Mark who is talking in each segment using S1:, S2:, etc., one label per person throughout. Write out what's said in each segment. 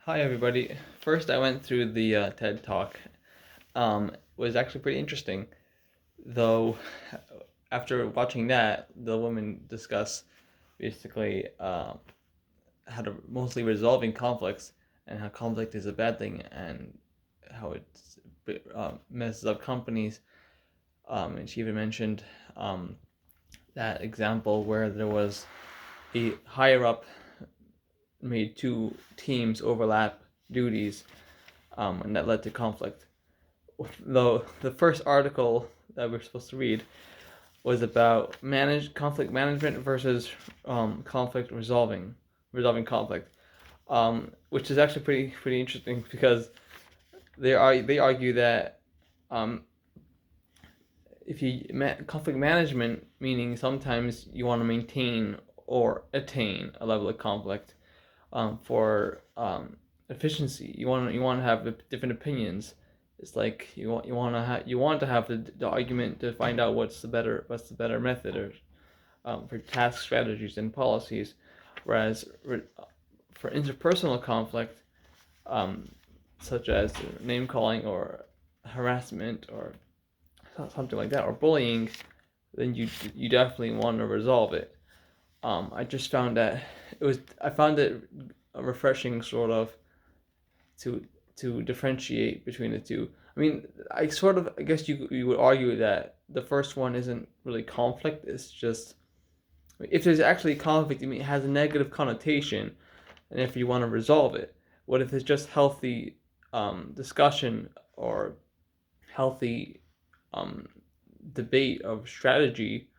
S1: Hi everybody. First, I went through the TED Talk. Was actually pretty interesting, though. After watching that, the women discuss basically how to mostly resolving conflicts and how conflict is a bad thing and how it messes up companies. And she even mentioned um, that example where there was a higher up made two teams overlap duties, and that led to conflict. Though the first article that we're supposed to read was about conflict management versus conflict resolving conflict, which is actually pretty interesting because they argue that um, if you conflict management, meaning sometimes you want to maintain or attain a level of conflict for efficiency. You want to have different opinions. It's like you want to have the argument to find out what's the better method or for task strategies and policies, whereas for interpersonal conflict, um, such as name calling or harassment or something like that or bullying, then you definitely want to resolve it. I just found that I found it refreshing sort of to differentiate between the two. I mean, I guess you would argue that the first one isn't really conflict. It's just if there's actually conflict, I mean, it has a negative connotation, and if you want to resolve it, what if it's just healthy discussion or healthy um, debate of strategy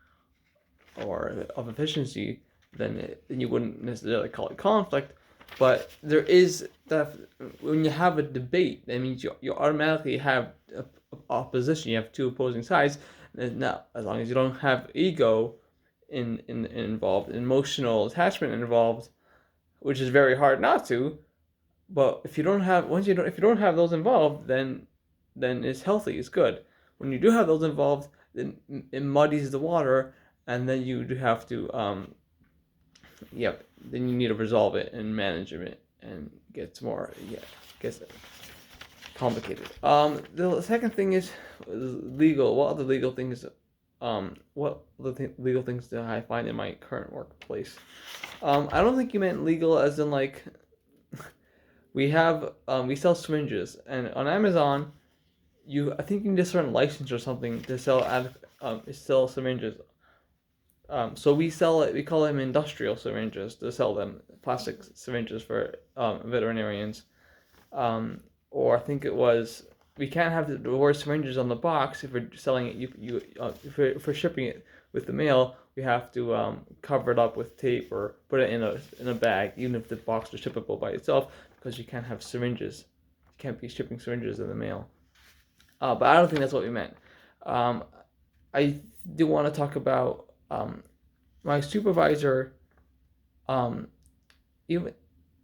S1: or of efficiency, then you wouldn't necessarily call it conflict. But there is that when you have a debate, that means you automatically have a opposition. You have two opposing sides. And now, as long as you don't have ego involved, emotional attachment involved, which is very hard not to. But if you don't have once you don't if you don't have those involved, then it's healthy. It's good. When you do have those involved, then it muddies the water, and then you do have to yep. Then you need to resolve it and manage it, and gets more gets complicated. The second thing is legal. What other legal things? Legal things do I find in my current workplace? I don't think you meant legal as in like we sell syringes, and on Amazon I think you can just earn a license or something to sell syringes. So we sell it. We call them industrial syringes to sell them plastic syringes for veterinarians. Um, or I think it was we can't have the word syringes on the box if we're selling it. If we're shipping it with the mail, we have to cover it up with tape or put it in a bag, even if the box is shippable by itself, because you can't have syringes. You can't be shipping syringes in the mail. But I don't think that's what we meant. Um, I do want to talk about my supervisor. Um, even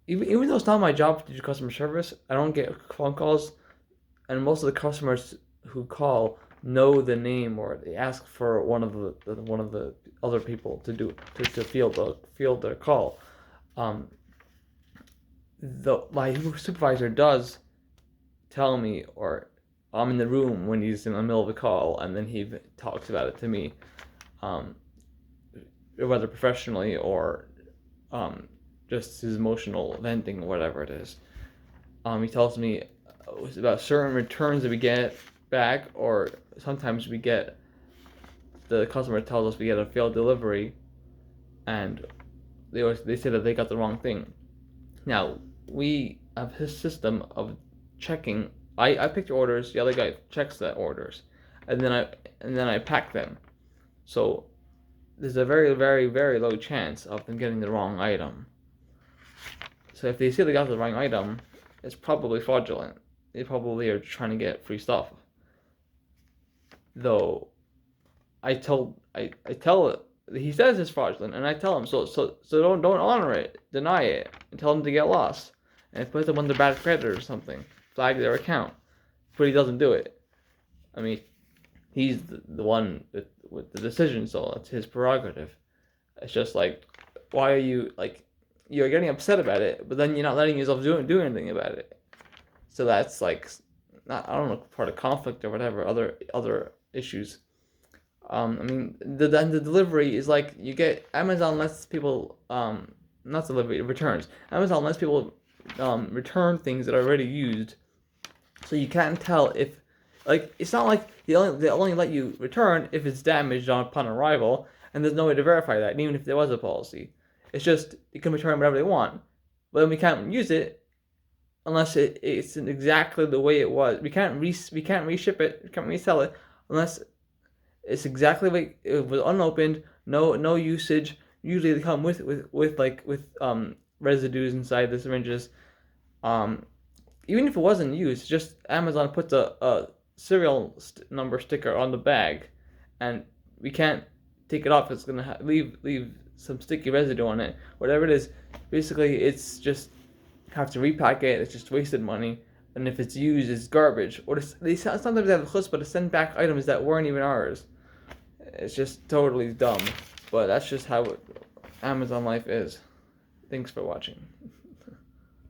S1: even though it's not my job to do customer service, I don't get phone calls, and most of the customers who call know the name or they ask for one of the other people to field their call. Um, my supervisor does tell me, or I'm in the room when he's in the middle of a call, and then he talks about it to me, um, whether professionally or um, just his emotional venting, whatever it is. He tells me about certain returns that we get back, or sometimes the customer tells us we get a failed delivery, and they say that they got the wrong thing. Now we have his system of checking. I pick the orders, the other guy checks the orders, and then I pack them. So there's a very low chance of them getting the wrong item. So if they say they got the wrong item, it's probably fraudulent. They probably are trying to get free stuff. Though I tell he says it's fraudulent, and I tell him so don't honor it, deny it, and tell them to get lost, and put them under bad credit or something, flag their account. But he doesn't do it. I mean, he's the one with the decision, so it's his prerogative. It's just like, why are you like? you're getting upset about it, but then you're not letting yourself do anything about it. So that's like, not, I don't know, part of conflict or whatever, other issues. I mean, the delivery is like, you get, Amazon lets people, not delivery, returns. Amazon lets people return things that are already used, so you can't tell if, like, it's not like they only let you return if it's damaged upon arrival, and there's no way to verify that, even if there was a policy. It's just, you can return whatever they want, but then we can't use it unless it's exactly the way it was. We can't reship it, we can't resell it unless it's exactly like it was unopened, no usage. Usually they come with residues inside the syringes. Um, Even if it wasn't used, just Amazon puts a serial number sticker on the bag, and we can't take it off. It's gonna leave some sticky residue on it. Whatever it is, basically it's just have to repack it. It's just wasted money. And if it's used, it's garbage. Or they sometimes have the chutzpah to send back items that weren't even ours. It's just totally dumb. But that's just how Amazon life is. Thanks for watching.